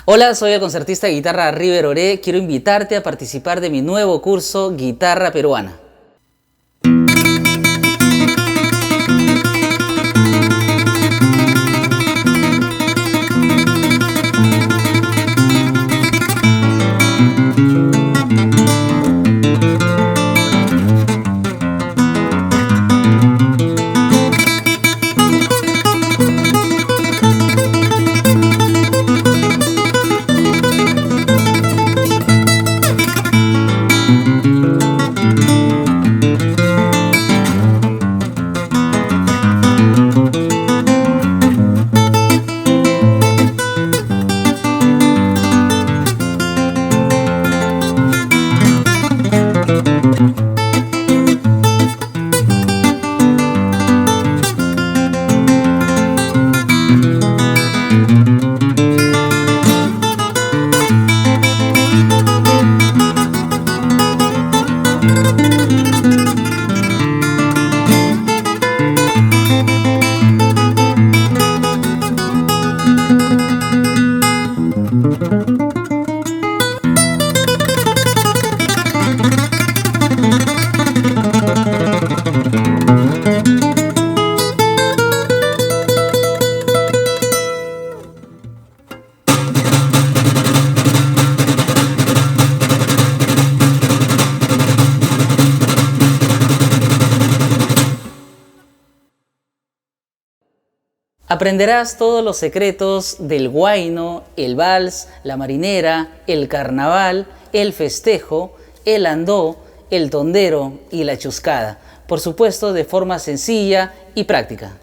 Hola, soy el concertista de guitarra River Oré. Quiero invitarte a participar de mi nuevo curso Guitarra Peruana. Aprenderás todos los secretos del huayno, el vals, la marinera, el carnaval, el festejo, el andó, el tondero y la chuscada. Por supuesto, de forma sencilla y práctica.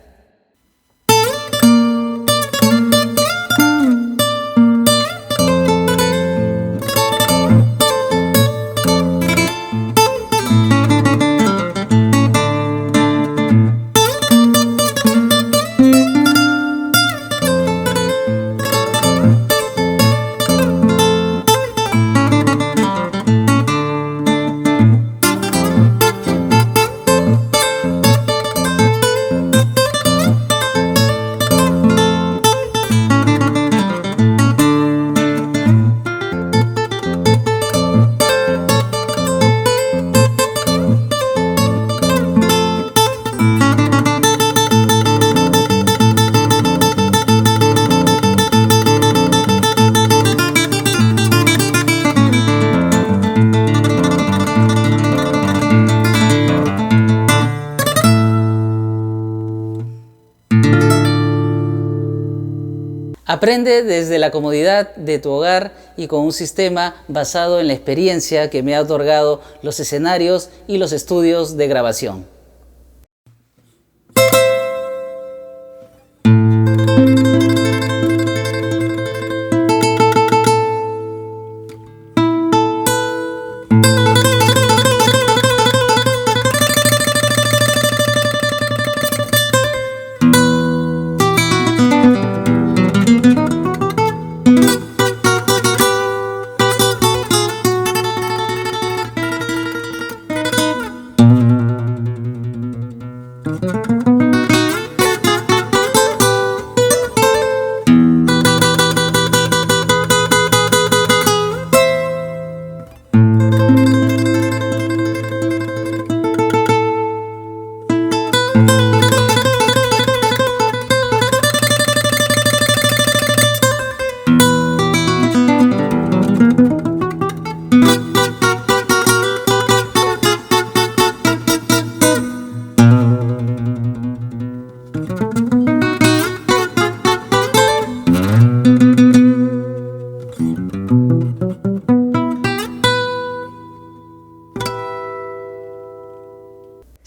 Aprende desde la comodidad de tu hogar y con un sistema basado en la experiencia que me ha otorgado los escenarios y los estudios de grabación.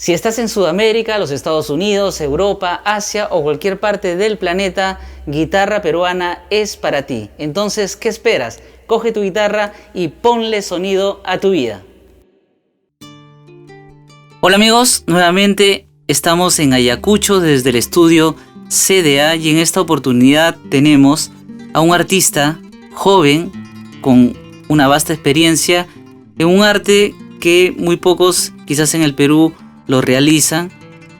Si estás en Sudamérica, los Estados Unidos, Europa, Asia o cualquier parte del planeta, Guitarra Peruana es para ti. Entonces, ¿qué esperas? Coge tu guitarra y ponle sonido a tu vida. Hola amigos, nuevamente estamos en Ayacucho desde el estudio CDA y en esta oportunidad tenemos a un artista joven con una vasta experiencia en un arte que muy pocos quizás en el Perú lo realizan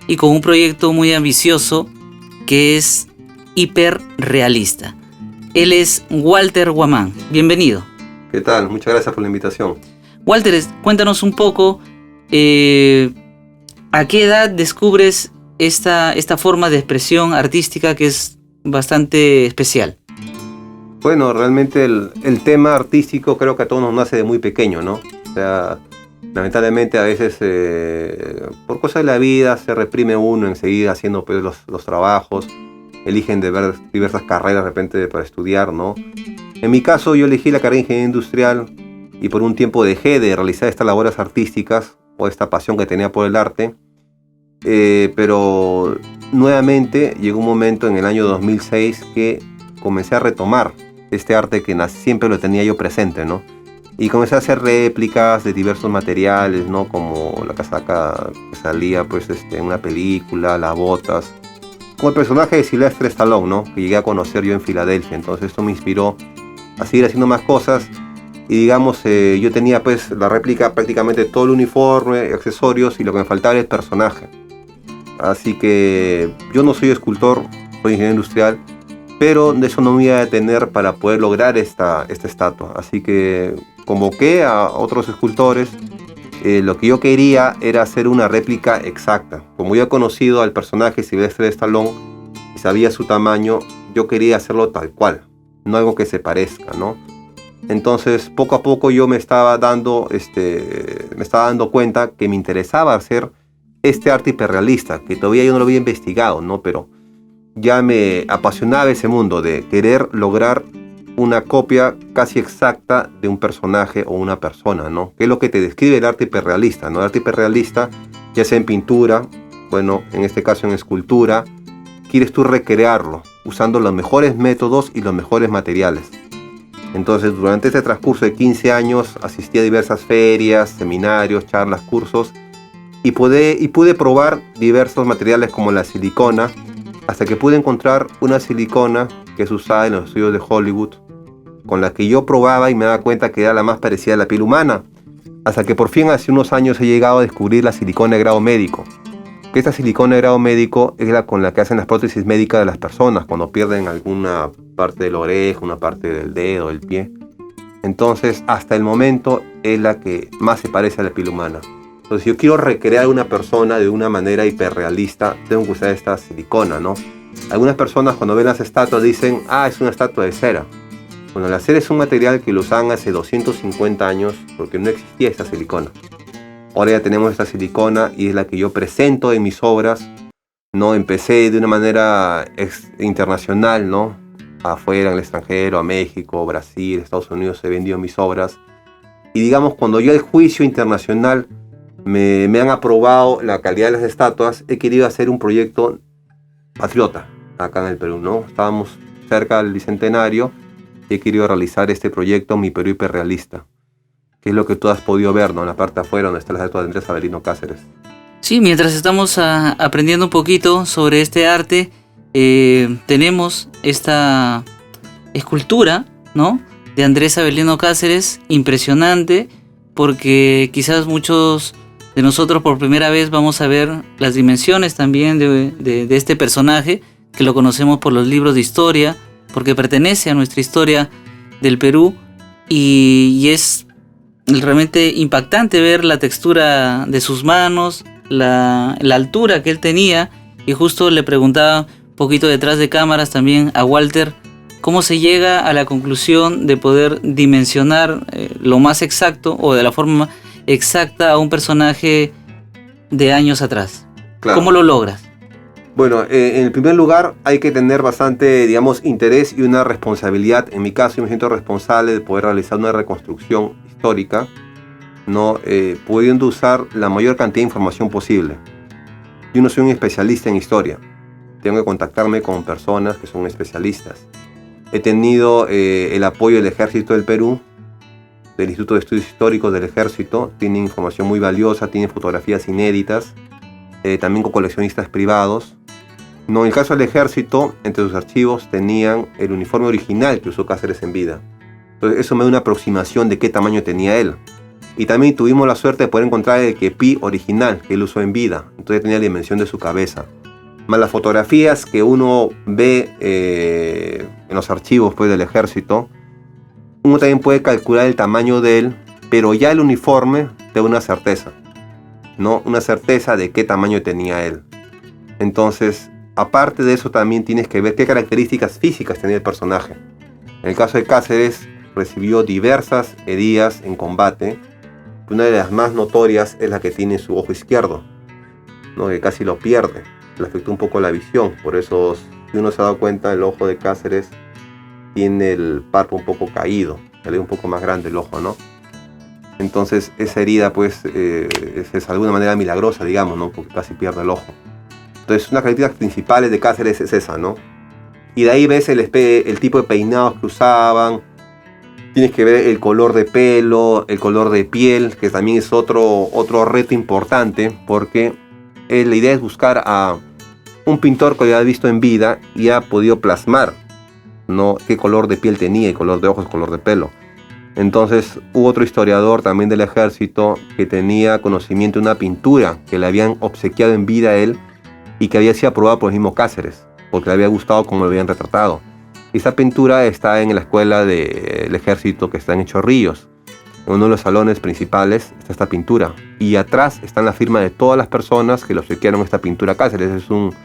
y con un proyecto muy ambicioso que es hiperrealista. Él es Walter Guamán. Bienvenido. ¿Qué tal? Muchas gracias por la invitación. Walter, cuéntanos un poco, ¿a qué edad descubres esta forma de expresión artística que es bastante especial? Bueno, realmente el tema artístico creo que a todos nos nace de muy pequeño, ¿no? O sea, lamentablemente a veces por cosas de la vida se reprime uno enseguida haciendo pues, los trabajos, eligen de ver diversas carreras de repente para estudiar, ¿no? En mi caso yo elegí la carrera de Ingeniería Industrial y por un tiempo dejé de realizar estas labores artísticas o esta pasión que tenía por el arte, pero nuevamente llegó un momento en el año 2006 que comencé a retomar este arte que siempre lo tenía yo presente, ¿no? Y comencé a hacer réplicas de diversos materiales, ¿no? Como la casaca que salía pues, en una película, las botas, como el personaje de Sylvester Stallone, ¿no? Que llegué a conocer yo en Filadelfia. Entonces esto me inspiró a seguir haciendo más cosas. Y digamos, yo tenía pues la réplica prácticamente todo el uniforme, accesorios, y lo que me faltaba era el personaje. Así que yo no soy escultor, soy ingeniero industrial, pero de eso no me iba a detener para poder lograr esta estatua. Así que convoqué a otros escultores. Lo que yo quería era hacer una réplica exacta. Como yo he conocido al personaje Sylvester Stallone y sabía su tamaño, yo quería hacerlo tal cual, no algo que se parezca, ¿no? Entonces, poco a poco yo me estaba dando cuenta que me interesaba hacer este arte hiperrealista, que todavía yo no lo había investigado, ¿no? Pero ya me apasionaba ese mundo de querer lograr una copia casi exacta de un personaje o una persona, ¿no? Que es lo que te describe el arte hiperrealista, ¿no? El arte hiperrealista, ya sea en pintura, bueno, en este caso en escultura, quieres tú recrearlo usando los mejores métodos y los mejores materiales. Entonces, durante este transcurso de 15 años asistí a diversas ferias, seminarios, charlas, cursos y pude probar diversos materiales como la silicona, hasta que pude encontrar una silicona que es usada en los estudios de Hollywood, con la que yo probaba y me daba cuenta que era la más parecida a la piel humana, hasta que por fin hace unos años he llegado a descubrir la silicona de grado médico. Que esta silicona de grado médico es la con la que hacen las prótesis médicas de las personas cuando pierden alguna parte de la oreja, una parte del dedo, del pie. Entonces, hasta el momento es la que más se parece a la piel humana. Entonces, si yo quiero recrear a una persona de una manera hiperrealista, tengo que usar esta silicona, ¿no? Algunas personas cuando ven las estatuas dicen, es una estatua de cera. Bueno, la cera es un material que lo usaban hace 250 años porque no existía esta silicona. Ahora ya tenemos esta silicona y es la que yo presento en mis obras, ¿no? Empecé de una manera internacional, ¿no? Afuera, en el extranjero, a México, Brasil, Estados Unidos he vendido mis obras. Y digamos, cuando yo el juicio internacional me han aprobado la calidad de las estatuas, he querido hacer un proyecto patriota acá en el Perú, ¿no? Estábamos cerca del Bicentenario y he querido realizar este proyecto, Mi Perú Hiperrealista, que es lo que tú has podido ver, ¿no? En la parte de afuera donde está la estatua de Andrés Avelino Cáceres. Sí, mientras estamos aprendiendo un poquito sobre este arte, tenemos esta escultura, ¿no? De Andrés Avelino Cáceres, impresionante, porque quizás muchos de nosotros por primera vez vamos a ver las dimensiones también de este personaje, que lo conocemos por los libros de historia, porque pertenece a nuestra historia del Perú, y es realmente impactante ver la textura de sus manos, la altura que él tenía. Y justo le preguntaba un poquito detrás de cámaras también a Walter cómo se llega a la conclusión de poder dimensionar lo más exacto o de la forma exacta a un personaje de años atrás. Claro. ¿Cómo lo logras? Bueno, en el primer lugar hay que tener bastante, digamos, interés y una responsabilidad. En mi caso, yo me siento responsable de poder realizar una reconstrucción histórica, ¿no? Pudiendo usar la mayor cantidad de información posible. Yo no soy un especialista en historia. Tengo que contactarme con personas que son especialistas. He tenido el apoyo del Ejército del Perú, del Instituto de Estudios Históricos del Ejército. Tienen información muy valiosa, tienen fotografías inéditas, también con coleccionistas privados. No, en el caso del Ejército, entre sus archivos tenían el uniforme original que usó Cáceres en vida. Entonces eso me da una aproximación de qué tamaño tenía él. Y también tuvimos la suerte de poder encontrar el kepi original que él usó en vida. Entonces tenía la dimensión de su cabeza. más las fotografías que uno ve en los archivos pues, del ejército, uno también puede calcular el tamaño de él, pero ya el uniforme te da una certeza, ¿no? Una certeza de qué tamaño tenía él. Entonces, aparte de eso, también tienes que ver qué características físicas tenía el personaje. En el caso de Cáceres, recibió diversas heridas en combate. Una de las más notorias es la que tiene en su ojo izquierdo, ¿no? Que casi lo pierde. Le afectó un poco la visión. Por eso, si uno se ha dado cuenta, el ojo de Cáceres tiene el párpado un poco caído. Se le ve un poco más grande el ojo, ¿no? Entonces, esa herida, pues, es de alguna manera milagrosa, digamos, ¿no? Porque casi pierde el ojo. Entonces, una característica principal de Cáceres es esa, ¿no? Y de ahí ves el tipo de peinados que usaban. Tienes que ver el color de pelo, el color de piel, que también es otro reto importante, porque la idea es buscar a un pintor que lo haya visto en vida y ha podido plasmar, ¿no? Qué color de piel tenía, el color de ojos, el color de pelo. Entonces hubo otro historiador también del ejército que tenía conocimiento de una pintura que le habían obsequiado en vida a él y que había sido aprobada por el mismo Cáceres, porque le había gustado como lo habían retratado. Esta pintura está en la escuela del ejército que está en Chorrillos. En uno de los salones principales está esta pintura. Y atrás está la firma de todas las personas que le obsequiaron esta pintura a Cáceres. Es un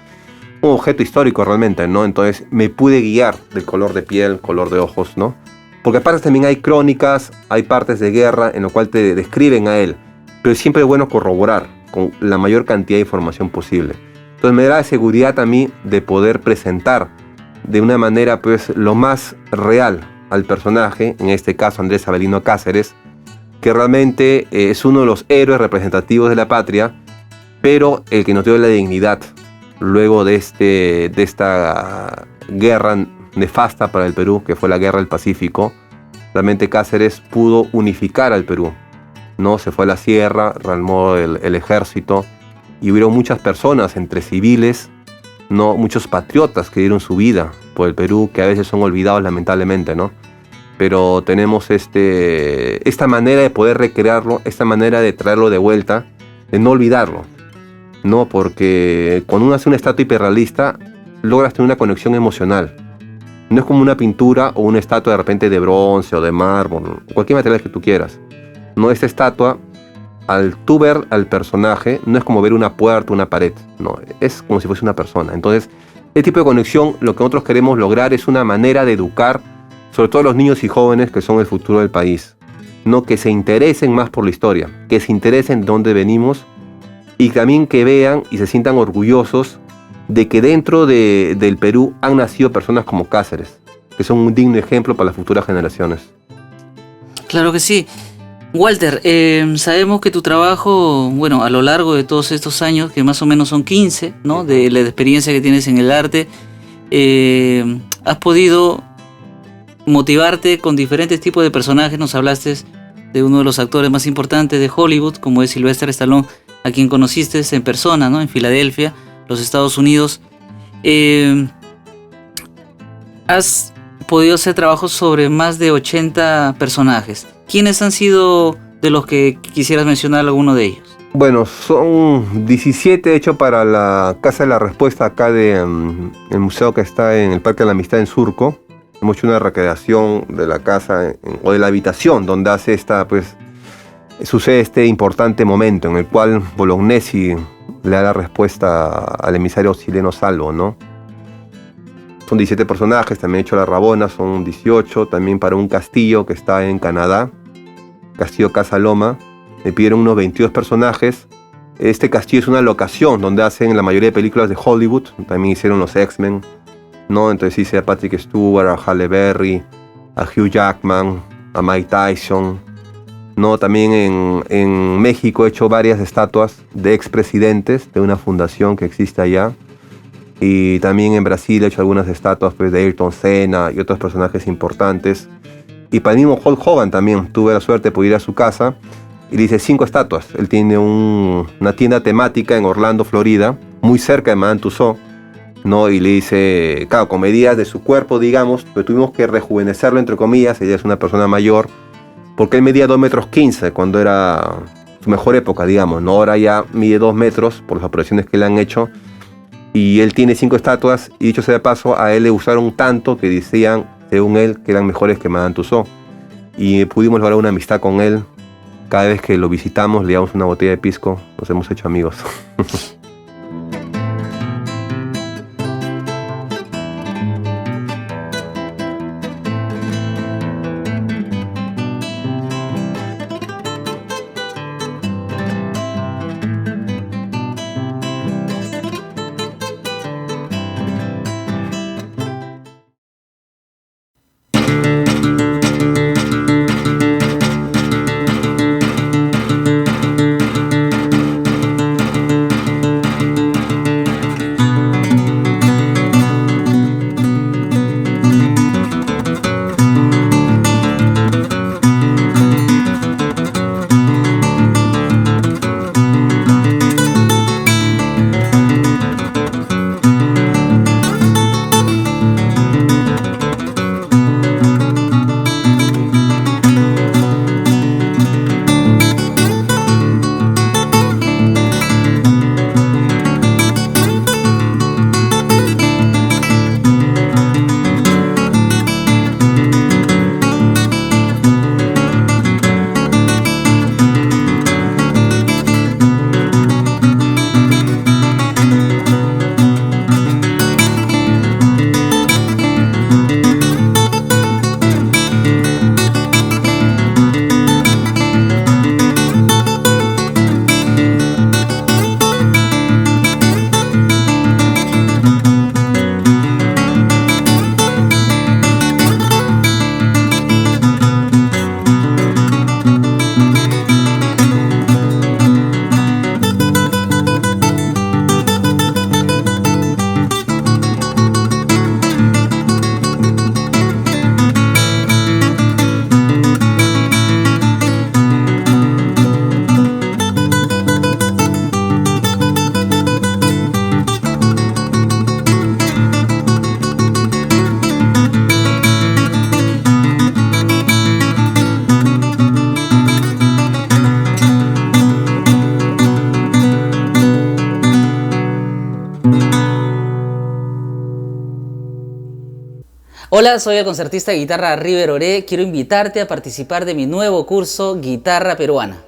objeto histórico realmente, ¿no? Entonces me pude guiar del color de piel, color de ojos, ¿no? Porque aparte también hay crónicas, hay partes de guerra en lo cual te describen a él. Pero siempre es bueno corroborar con la mayor cantidad de información posible. Entonces me da la seguridad a mí de poder presentar de una manera pues lo más real al personaje, en este caso Andrés Avelino Cáceres, que realmente es uno de los héroes representativos de la patria, pero el que nos dio la dignidad luego de esta guerra nefasta para el Perú, que fue la Guerra del Pacífico. Realmente Cáceres pudo unificar al Perú, ¿no? Se fue a la sierra, rearmó el ejército, y hubieron muchas personas, entre civiles, ¿no? Muchos patriotas que dieron su vida por el Perú, que a veces son olvidados lamentablemente, ¿no? Pero tenemos esta manera de poder recrearlo, esta manera de traerlo de vuelta, de no olvidarlo, ¿no? Porque cuando uno hace una estatua hiperrealista, logras tener una conexión emocional. No es como una pintura o una estatua de repente de bronce o de mármol, cualquier material que tú quieras. No, esta estatua, al tú ver al personaje, no es como ver una puerta, una pared, no, es como si fuese una persona. Entonces, este tipo de conexión, lo que nosotros queremos lograr es una manera de educar, sobre todo a los niños y jóvenes que son el futuro del país, no, que se interesen más por la historia, que se interesen de dónde venimos y también que vean y se sientan orgullosos de que dentro del Perú han nacido personas como Cáceres, que son un digno ejemplo para las futuras generaciones. Claro que sí. Walter, sabemos que tu trabajo, bueno, a lo largo de todos estos años, que más o menos son 15, ¿no? De la experiencia que tienes en el arte, has podido motivarte con diferentes tipos de personajes. Nos hablaste de uno de los actores más importantes de Hollywood, como es Sylvester Stallone, a quien conociste en persona, ¿no? En Filadelfia, los Estados Unidos. Has podido hacer trabajos sobre más de 80 personajes. ¿Quiénes han sido de los que quisieras mencionar alguno de ellos? Bueno, son 17 hechos para la Casa de la Respuesta acá el museo que está en el Parque de la Amistad en Surco. Hemos hecho una recreación de la casa o de la habitación donde sucede este importante momento en el cual Bolognesi le da la respuesta al emisario chileno Salvo, ¿no? Son 17 personajes, también he hecho la Rabona, son 18, también para un castillo que está en Canadá, Castillo Casa Loma, me pidieron unos 22 personajes. Este castillo es una locación donde hacen la mayoría de películas de Hollywood, también hicieron los X-Men, ¿no? Entonces hice a Patrick Stewart, a Halle Berry, a Hugh Jackman, a Mike Tyson, ¿no? También en México he hecho varias estatuas de expresidentes de una fundación que existe allá. Y también en Brasil he hecho algunas estatuas pues, de Ayrton Senna y otros personajes importantes. Y para el mismo Hulk Hogan también tuve la suerte de poder ir a su casa y le hice 5 estatuas. Él tiene una tienda temática en Orlando, Florida, muy cerca de Madame Tussauds, ¿no? Y le hice, claro, con medidas de su cuerpo, digamos, pero tuvimos que rejuvenecerlo, entre comillas. Ella es una persona mayor, porque él medía 2,15 metros cuando era su mejor época, digamos, ¿no? Ahora ya mide 2 metros por las operaciones que le han hecho. Y él tiene 5 estatuas, y dicho sea de paso, a él le gustaron tanto que decían, según él, que eran mejores que Madame Tussauds. Y pudimos lograr una amistad con él. Cada vez que lo visitamos, le damos una botella de pisco, nos hemos hecho amigos. Hola, soy el concertista de guitarra River Oré. Quiero invitarte a participar de mi nuevo curso Guitarra Peruana.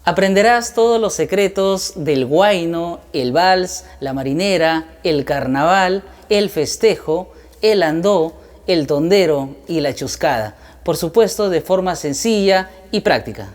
Aprenderás todos los secretos del huayno, el vals, la marinera, el carnaval, el festejo, el andó, el tondero y la chuscada. Por supuesto, de forma sencilla y práctica.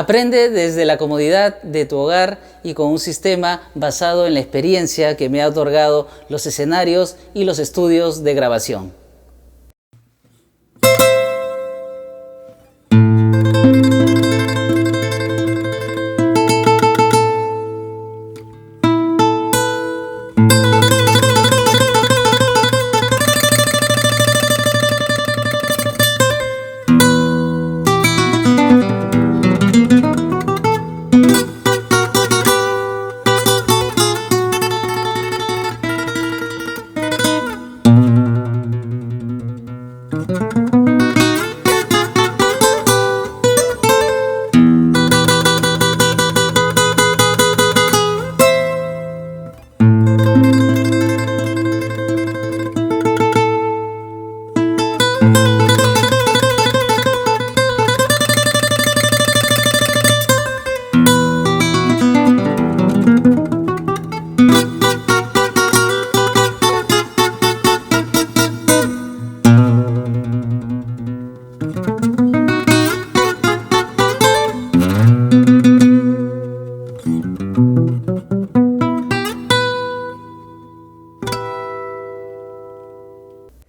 Aprende desde la comodidad de tu hogar y con un sistema basado en la experiencia que me ha otorgado los escenarios y los estudios de grabación.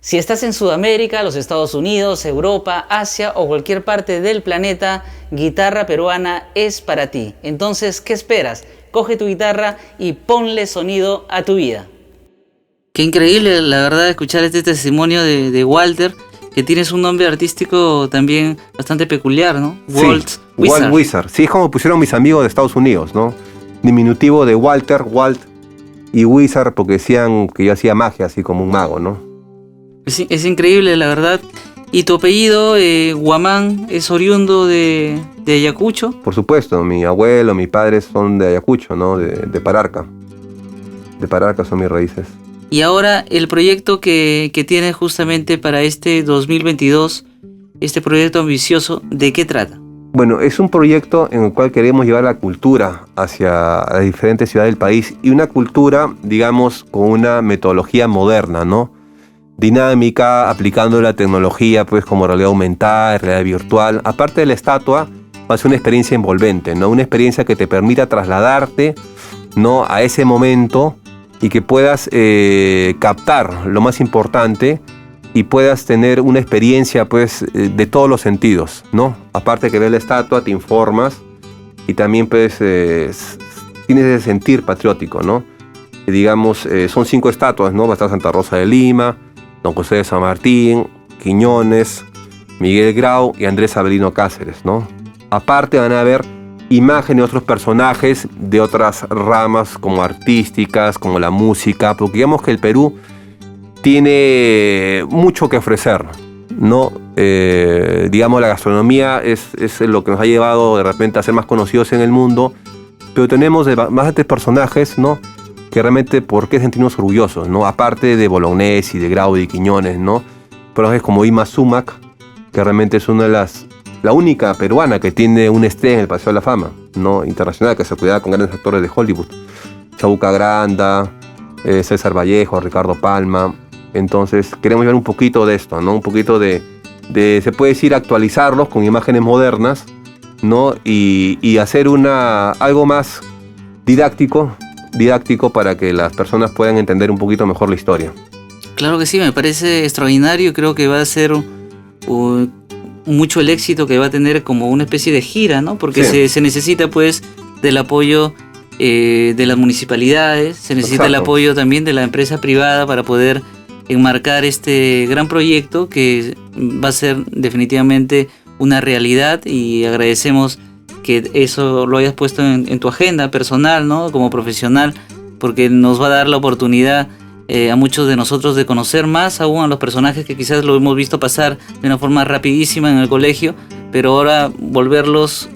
Si estás en Sudamérica, los Estados Unidos, Europa, Asia o cualquier parte del planeta, Guitarra Peruana es para ti. Entonces, ¿qué esperas? Coge tu guitarra y ponle sonido a tu vida. Qué increíble, la verdad, escuchar este testimonio de Walter, que tienes un nombre artístico también bastante peculiar, ¿no? Walt Wizard. Walt Wizard. Sí, es como pusieron mis amigos de Estados Unidos, ¿no? Diminutivo de Walter, Walt, y Wizard porque decían que yo hacía magia, así como un mago, ¿no? Es increíble, la verdad. ¿Y tu apellido, Guamán, es oriundo de Ayacucho? Por supuesto, mi abuelo, mi padre son de Ayacucho, ¿no? De Pararca. De Pararca son mis raíces. Y ahora el proyecto que tienes justamente para este 2022, este proyecto ambicioso, ¿de qué trata? Bueno, es un proyecto en el cual queremos llevar la cultura hacia las diferentes ciudades del país y una cultura, digamos, con una metodología moderna, ¿no? Dinámica, aplicando la tecnología, pues como realidad aumentada, realidad virtual. Aparte de la estatua, va a ser una experiencia envolvente, ¿no? Una experiencia que te permita trasladarte, ¿no? A ese momento y que puedas captar lo más importante y puedas tener una experiencia, pues, de todos los sentidos, ¿no? Aparte que ves la estatua, te informas y también, pues, tienes ese sentir patriótico, ¿no? Digamos, son 5 estatuas, ¿no? Va a estar Santa Rosa de Lima, Don José de San Martín, Quiñones, Miguel Grau y Andrés Avelino Cáceres, ¿no? Aparte van a haber imágenes de otros personajes de otras ramas como artísticas, como la música, porque digamos que el Perú tiene mucho que ofrecer, ¿no? Digamos, la gastronomía es lo que nos ha llevado de repente a ser más conocidos en el mundo, pero tenemos bastantes personajes, ¿no? Que realmente, ¿por qué sentirnos orgullosos, no? Aparte de Bolognesi, de Grau y Quiñones, ¿no? Personajes como Ima Sumac, que realmente es la única peruana que tiene un estrella en el Paseo de la Fama, ¿no? Internacional, que se cuida con grandes actores de Hollywood. Chabuca Granda, César Vallejo, Ricardo Palma. Entonces, queremos ver un poquito de esto, ¿no? Un poquito de se puede decir, actualizarlos con imágenes modernas, ¿no? Y hacer algo más didáctico para que las personas puedan entender un poquito mejor la historia. Claro que sí, me parece extraordinario. Creo que va a ser mucho el éxito que va a tener como una especie de gira, ¿no? Porque sí, se necesita, pues, del apoyo de las municipalidades, se necesita el apoyo también de la empresa privada para poder enmarcar este gran proyecto que va a ser definitivamente una realidad, y agradecemos que eso lo hayas puesto en tu agenda personal, ¿no? Como profesional, porque nos va a dar la oportunidad a muchos de nosotros de conocer más aún a los personajes que quizás lo hemos visto pasar de una forma rapidísima en el colegio, pero ahora volverlos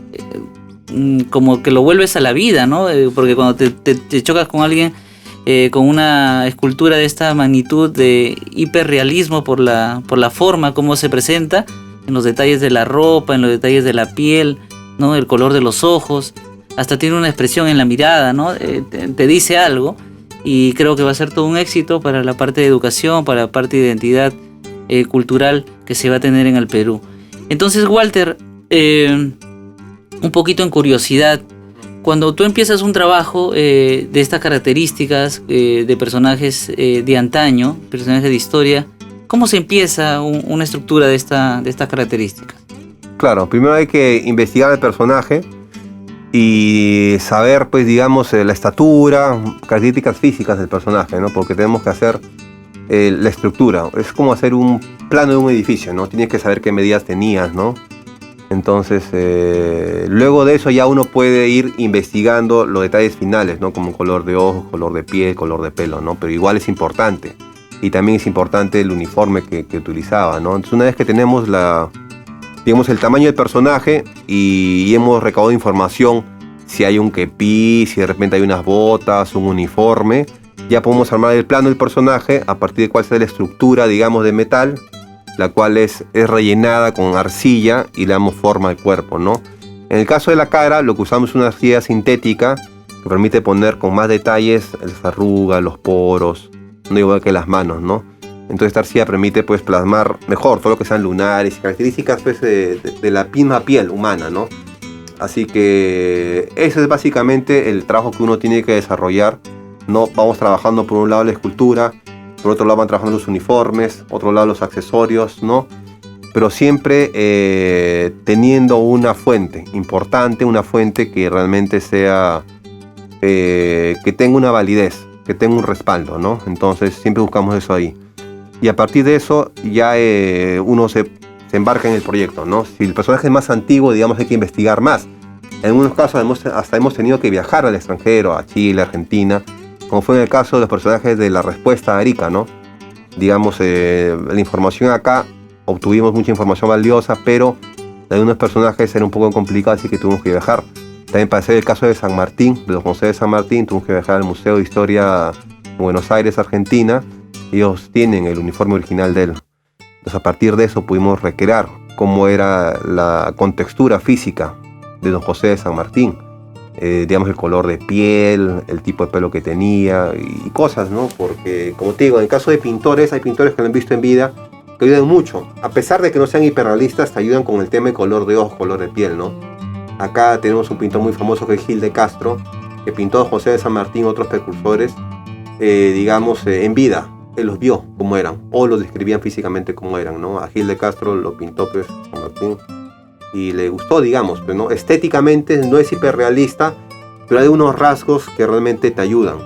como que lo vuelves a la vida, ¿no? Porque cuando te chocas con alguien con una escultura de esta magnitud de hiperrealismo por la forma como se presenta, en los detalles de la ropa, en los detalles de la piel, ¿no? El color de los ojos, hasta tiene una expresión en la mirada, ¿no? Te dice algo, y creo que va a ser todo un éxito para la parte de educación, para la parte de identidad cultural que se va a tener en el Perú. Entonces, Walter, un poquito en curiosidad. Cuando tú empiezas un trabajo de estas características, de personajes de antaño, personajes de historia, ¿cómo se empieza una estructura de estas características? Claro, primero hay que investigar el personaje y saber, pues, digamos, la estatura, características físicas del personaje, ¿no? Porque tenemos que hacer la estructura. Es como hacer un plano de un edificio, ¿no? Tienes que saber qué medidas tenías, ¿no? Entonces, luego de eso ya uno puede ir investigando los detalles finales, ¿no? Como color de ojos, color de piel, color de pelo, ¿no? Pero igual es importante. Y también es importante el uniforme que utilizaba, ¿no? Entonces, una vez que tenemos digamos, el tamaño del personaje y hemos recaudado información, si hay un kepí, si de repente hay unas botas, un uniforme, ya podemos armar el plano del personaje a partir de cuál sea la estructura, digamos, de metal, la cual es rellenada con arcilla y le damos forma al cuerpo, ¿no? En el caso de la cara, lo que usamos es una arcilla sintética que permite poner con más detalles las arrugas, los poros, no igual que las manos, ¿no? Entonces esta arcilla permite, pues, plasmar mejor todo lo que sean lunares y características, pues, de la misma piel humana, ¿no? Así que ese es básicamente el trabajo que uno tiene que desarrollar, ¿no? Vamos trabajando por un lado la escultura, por otro lado van trabajando los uniformes, otro lado los accesorios, ¿no? Pero siempre teniendo una fuente importante, una fuente que realmente sea, que tenga una validez, que tenga un respaldo, ¿no? Entonces siempre buscamos eso ahí. Y a partir de eso ya uno se embarca en el proyecto, ¿no? Si el personaje es más antiguo, digamos, hay que investigar más. En algunos casos hasta hemos tenido que viajar al extranjero, a Chile, Argentina, como fue en el caso de los personajes de La Respuesta a Arica, ¿no? Digamos, la información acá, obtuvimos mucha información valiosa, pero de algunos personajes era un poco complicado, así que tuvimos que viajar. También para hacer el caso de San Martín, de los José de San Martín, tuvimos que viajar al Museo de Historia en Buenos Aires, Argentina. Ellos tienen el uniforme original de él. Entonces, a partir de eso pudimos recrear cómo era la contextura física de don José de San Martín. Digamos, el color de piel, el tipo de pelo que tenía y cosas, ¿no? Porque, como te digo, en el caso de pintores, hay pintores que lo han visto en vida que ayudan mucho. A pesar de que no sean hiperrealistas, te ayudan con el tema de color de ojos, color de piel, ¿no? Acá tenemos un pintor muy famoso que es Gil de Castro, que pintó a José de San Martín y otros precursores, digamos, en vida. Él los vio como eran, o los describían físicamente como eran, ¿no? A Gil de Castro lo pintó, pues, San Martín, y le gustó, digamos, pero no, estéticamente no es hiperrealista, pero hay unos rasgos que realmente te ayudan,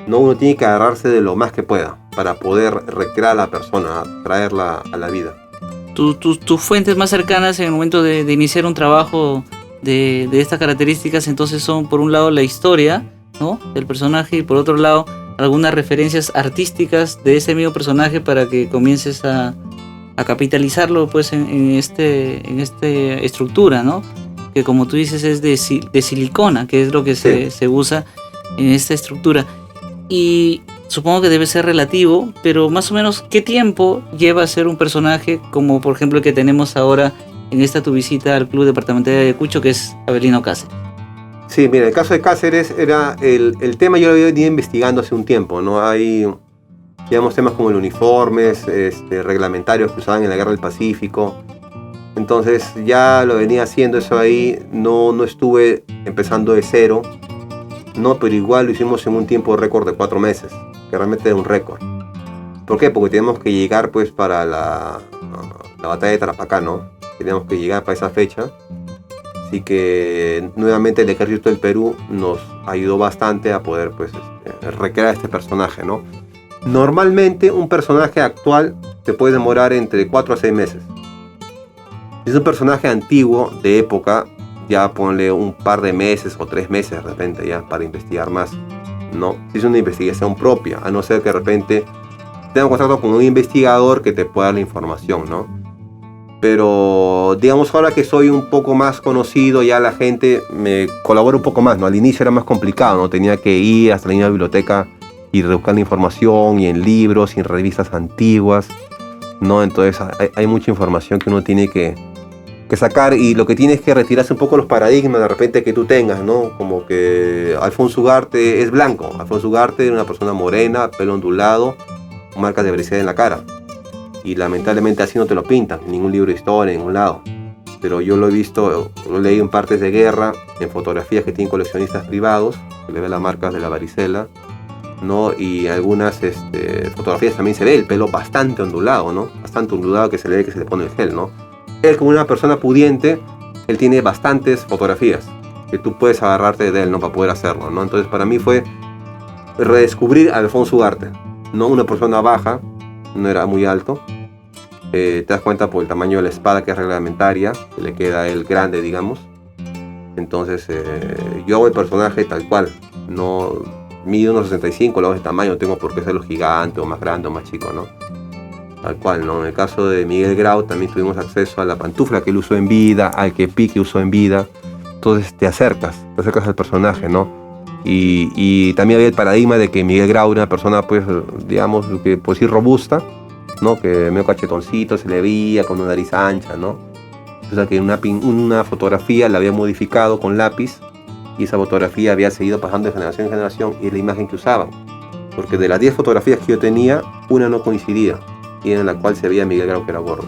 ¿no? Uno tiene que agarrarse de lo más que pueda para poder recrear a la persona, traerla a la vida. Tus fuentes más cercanas en el momento de iniciar un trabajo de estas características, entonces son, por un lado, la historia, ¿no?, del personaje, y por otro lado, algunas referencias artísticas de ese mismo personaje para que comiences a capitalizarlo, pues, en esta estructura, ¿no? Que, como tú dices, es de silicona, que es lo que se usa en esta estructura. Y supongo que debe ser relativo, pero más o menos, ¿qué tiempo lleva a ser un personaje como, por ejemplo, el que tenemos ahora en esta tu visita al Club Departamental de Ayacucho, que es Avelino Cáceres? Sí, mira, el caso de Cáceres era el tema, yo lo había venido investigando hace un tiempo, ¿no? Hay, digamos, temas como el uniformes, reglamentarios que usaban en la Guerra del Pacífico. Entonces ya lo venía haciendo eso ahí, no estuve empezando de cero, no, pero igual lo hicimos en un tiempo récord de 4 meses, que realmente era un récord. ¿Por qué? Porque teníamos que llegar, pues, para la batalla de Tarapacá, ¿no? Teníamos que llegar para esa fecha. Así que nuevamente el Ejército del Perú nos ayudó bastante a poder, pues, recrear este personaje, ¿no? Normalmente un personaje actual te puede demorar entre 4 a 6 meses. Si es un personaje antiguo, de época, ya ponle un par de meses o 3 meses de repente ya para investigar más, ¿no? Si es una investigación propia, a no ser que de repente tenga contacto con un investigador que te pueda dar la información, ¿no? Pero digamos, ahora que soy un poco más conocido, ya la gente me colabora un poco más, ¿no? Al inicio era más complicado, ¿no? Tenía que ir hasta la misma biblioteca y buscar la información, y en libros y en revistas antiguas, ¿no? Entonces hay mucha información que uno tiene que sacar, y lo que tiene es que retirarse un poco los paradigmas de repente que tú tengas, ¿no? Como que Alfonso Ugarte es blanco, Alfonso Ugarte era una persona morena, pelo ondulado, marcas de obesidad en la cara. Y lamentablemente así no te lo pintan, en ningún libro de historia, en ningún lado. pero yo lo he visto, lo leí en partes de guerra, en fotografías que tienen coleccionistas privados, que le ven las marcas de la varicela, ¿no? Y algunas fotografías también se ve el pelo bastante ondulado, ¿no? Bastante ondulado, que se le ve que se le pone el gel, ¿no? Él, como una persona pudiente, él tiene bastantes fotografías que tú puedes agarrarte de él, ¿no? Para poder hacerlo, ¿no? Entonces para mí fue redescubrir a Alfonso Ugarte, ¿no? Una persona baja, no era muy alto. Te das cuenta por el tamaño de la espada, que es reglamentaria, que le queda a él grande, digamos. Entonces yo hago el personaje tal cual, no mido unos 65, lo hago de tamaño, no tengo por qué serlo gigante o más grande o más chico, ¿no? Tal cual, ¿no? En el caso de Miguel Grau también tuvimos acceso a la pantufla que él usó en vida, al kepi que usó en vida. Entonces te acercas al personaje, ¿no? Y también había el paradigma de que Miguel Grau era una persona, pues, digamos, que por sí robusta, ¿no? Que medio cachetoncito, se le veía con una nariz ancha, ¿no? O sea que una fotografía la había modificado con lápiz y esa fotografía había seguido pasando de generación en generación, y es la imagen que usaban. Porque de las 10 fotografías que yo tenía, una no coincidía, y en la cual se veía Miguel Grau que era gordo.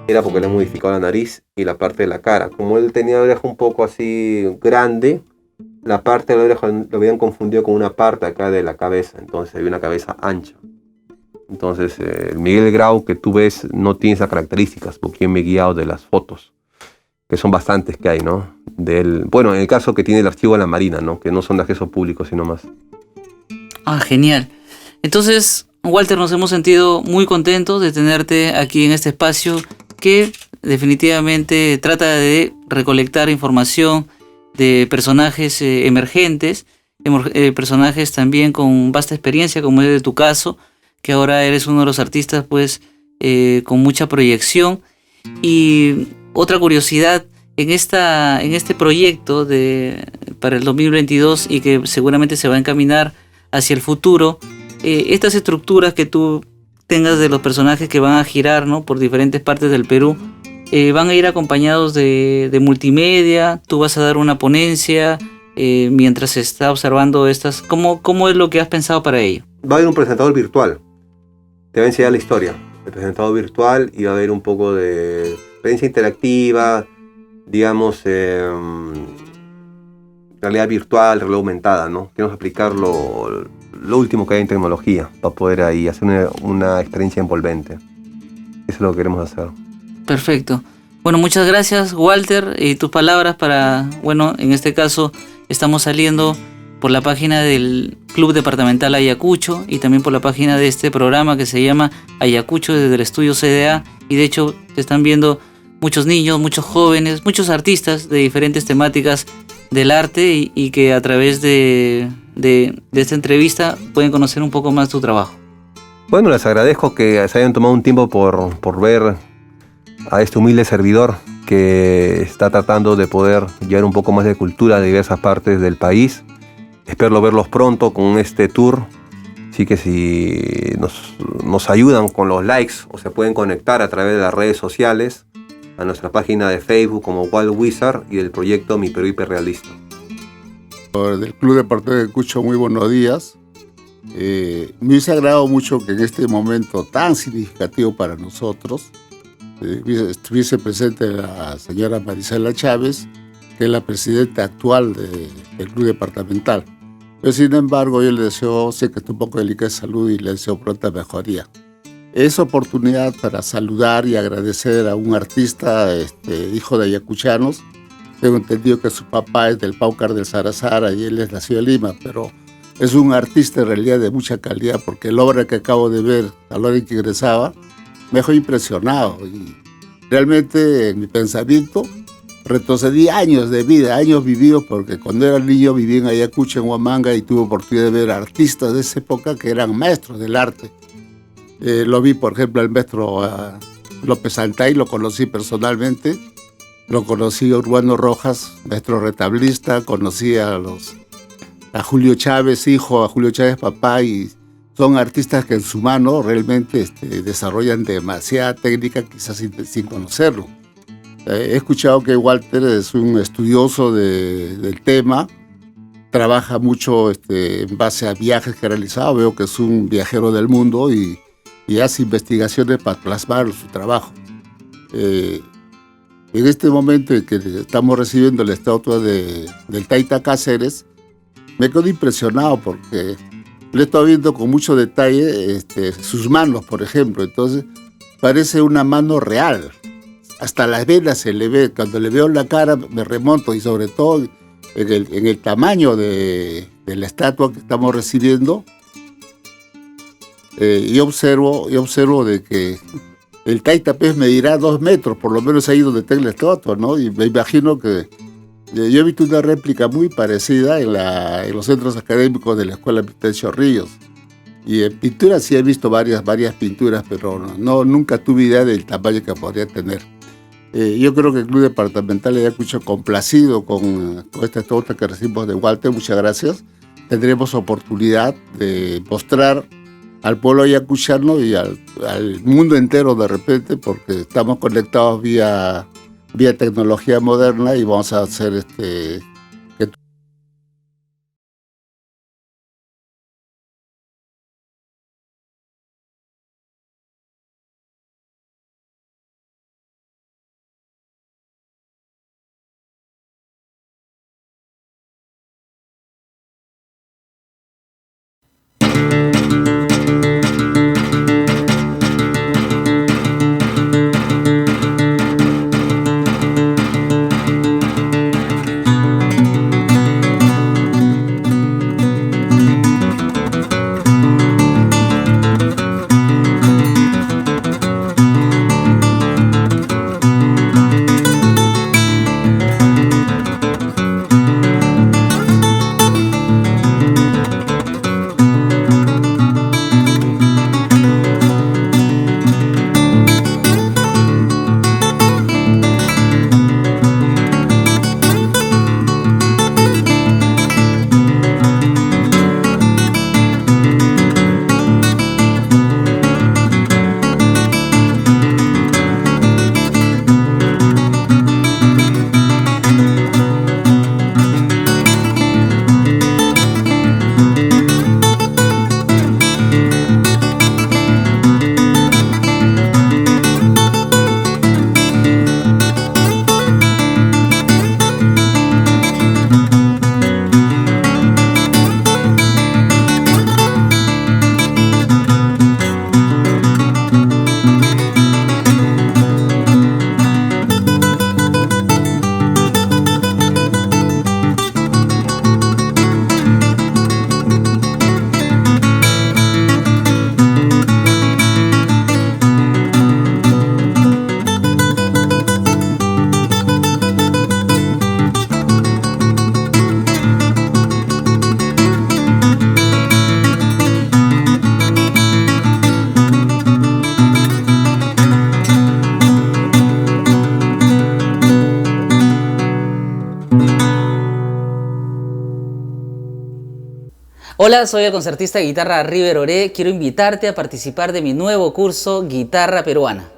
Era porque le han modificado la nariz y la parte de la cara. Como él tenía la oreja un poco así grande, la parte de la oreja lo habían confundido con una parte acá de la cabeza, entonces había una cabeza ancha. Entonces el Miguel Grau que tú ves no tiene esas características, porque yo me he guiado de las fotos, que son bastantes que hay, ¿no? De él, bueno, en el caso que tiene el archivo de la Marina, ¿no? Que no son de acceso público, sino más. Ah, genial. Entonces, Walter, nos hemos sentido muy contentos de tenerte aquí en este espacio que definitivamente trata de recolectar información de personajes emergentes, personajes también con vasta experiencia, como es de tu caso, que ahora eres uno de los artistas pues con mucha proyección. Y otra curiosidad, en este proyecto para el 2022, y que seguramente se va a encaminar hacia el futuro, estas estructuras que tú tengas de los personajes que van a girar, ¿no?, por diferentes partes del Perú, van a ir acompañados de multimedia. Tú vas a dar una ponencia mientras se está observando estas. ¿Cómo es lo que has pensado para ello? Va a haber un presentador virtual, te va a enseñar la historia, el presentador virtual, y va a haber un poco de experiencia interactiva, digamos, realidad virtual, realidad aumentada, ¿no? Queremos aplicar lo último que hay en tecnología para poder ahí hacer una experiencia envolvente. Eso es lo que queremos hacer. Perfecto. Bueno, muchas gracias, Walter, y tus palabras para, bueno, en este caso estamos saliendo por la página del Club Departamental Ayacucho y también por la página de este programa que se llama Ayacucho desde el estudio CDA, y de hecho te están viendo muchos niños, muchos jóvenes, muchos artistas de diferentes temáticas del arte, y que a través de esta entrevista pueden conocer un poco más tu trabajo. Bueno, les agradezco que se hayan tomado un tiempo por ver a este humilde servidor que está tratando de poder llevar un poco más de cultura de diversas partes del país. Espero verlos pronto con este tour. Así que si nos ayudan con los likes, o se pueden conectar a través de las redes sociales, a nuestra página de Facebook como Wild Wizard, y del proyecto Mi Perú Hiperrealista. Del Club Departamental de Ayacucho, muy buenos días. Me hubiese agradado mucho que en este momento tan significativo para nosotros estuviese presente la señora Marisela Chávez, que es la presidenta actual del Club Departamental. Pero sin embargo, yo le deseo, sé que está un poco delicada de salud, y le deseo pronta mejoría. Es oportunidad para saludar y agradecer a un artista, hijo de ayacuchanos. Tengo entendido que su papá es del Paucar del Sarazara y él es nacido en Lima, pero es un artista en realidad de mucha calidad, porque la obra que acabo de ver a la hora en que ingresaba me dejó impresionado, y realmente en mi pensamiento retrocedí años de vida, años vividos, porque cuando era niño viví en Ayacucho, en Huamanga, y tuve oportunidad de ver artistas de esa época que eran maestros del arte. Lo vi, por ejemplo, al maestro López Santay, lo conocí personalmente. Lo conocí a Urbano Rojas, maestro retablista. Conocí a Julio Chávez, hijo, a Julio Chávez, papá, y son artistas que en su mano realmente desarrollan demasiada técnica, quizás sin conocerlo. He escuchado que Walter es un estudioso del tema, trabaja mucho en base a viajes que ha realizado. Veo que es un viajero del mundo y hace investigaciones para plasmar su trabajo. en este momento en que estamos recibiendo la estatua del Taita Cáceres, me quedo impresionado porque le he estado viendo con mucho detalle sus manos, por ejemplo. Entonces, parece una mano real. Hasta las venas se le ve. Cuando le veo la cara, me remonto, y sobre todo en el tamaño de la estatua que estamos recibiendo. Yo observo de que el Taita Pez medirá 2 metros, por lo menos ahí donde está la estatua, ¿no? Y me imagino que yo he visto una réplica muy parecida en los centros académicos de la Escuela Vitencio Ríos. Y en pintura sí he visto varias pinturas, pero nunca tuve idea del tamaño que podría tener. Yo creo que el Club Departamental de Ayacucho, complacido con esta estatua que recibimos de Walter, muchas gracias. Tendremos oportunidad de mostrar al pueblo ayacuchano y al mundo entero de repente, porque estamos conectados vía tecnología moderna, y vamos a hacer Hola, soy el concertista de guitarra River Oré. Quiero invitarte a participar de mi nuevo curso Guitarra Peruana.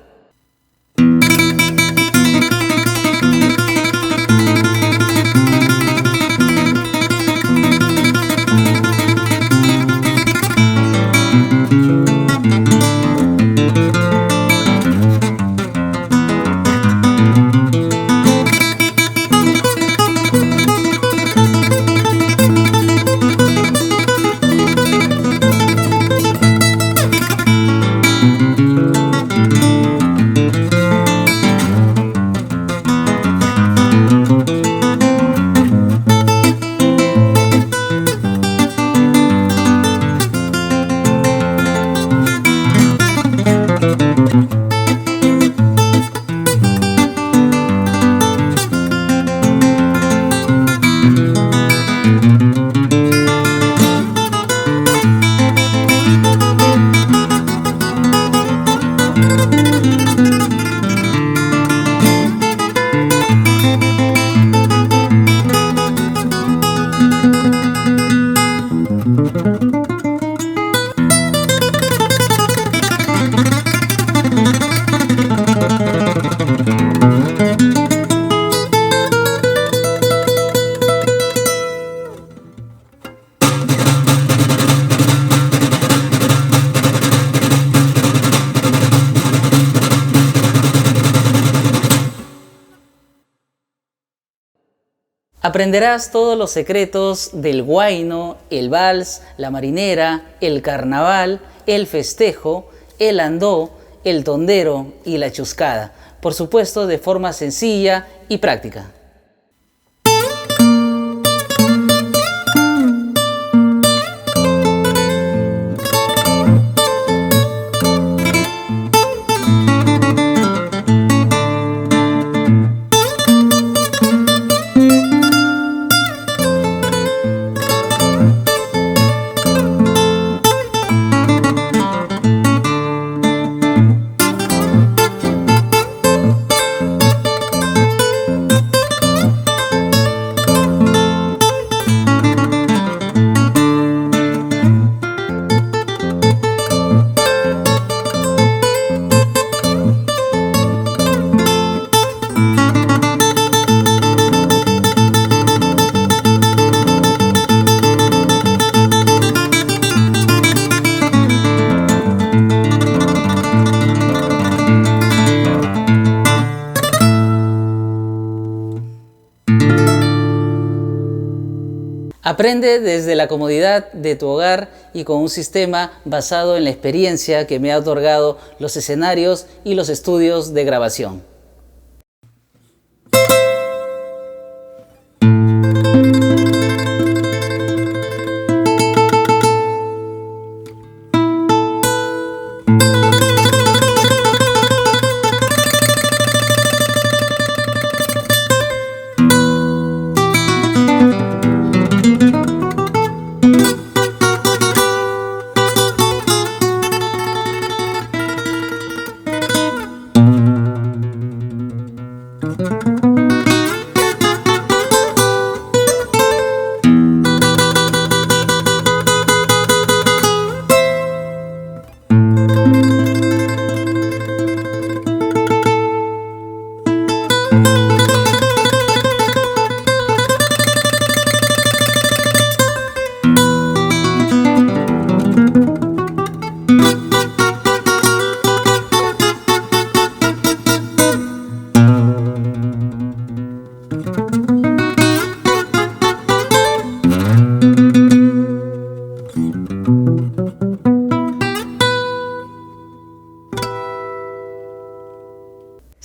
Aprenderás todos los secretos del huayno, el vals, la marinera, el carnaval, el festejo, el andó, el tondero y la chuscada. Por supuesto, de forma sencilla y práctica. Aprende desde la comodidad de tu hogar y con un sistema basado en la experiencia que me ha otorgado los escenarios y los estudios de grabación.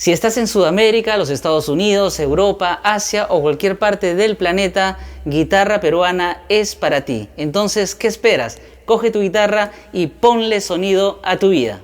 Si estás en Sudamérica, los Estados Unidos, Europa, Asia o cualquier parte del planeta, Guitarra Peruana es para ti. Entonces, ¿qué esperas? Coge tu guitarra y ponle sonido a tu vida.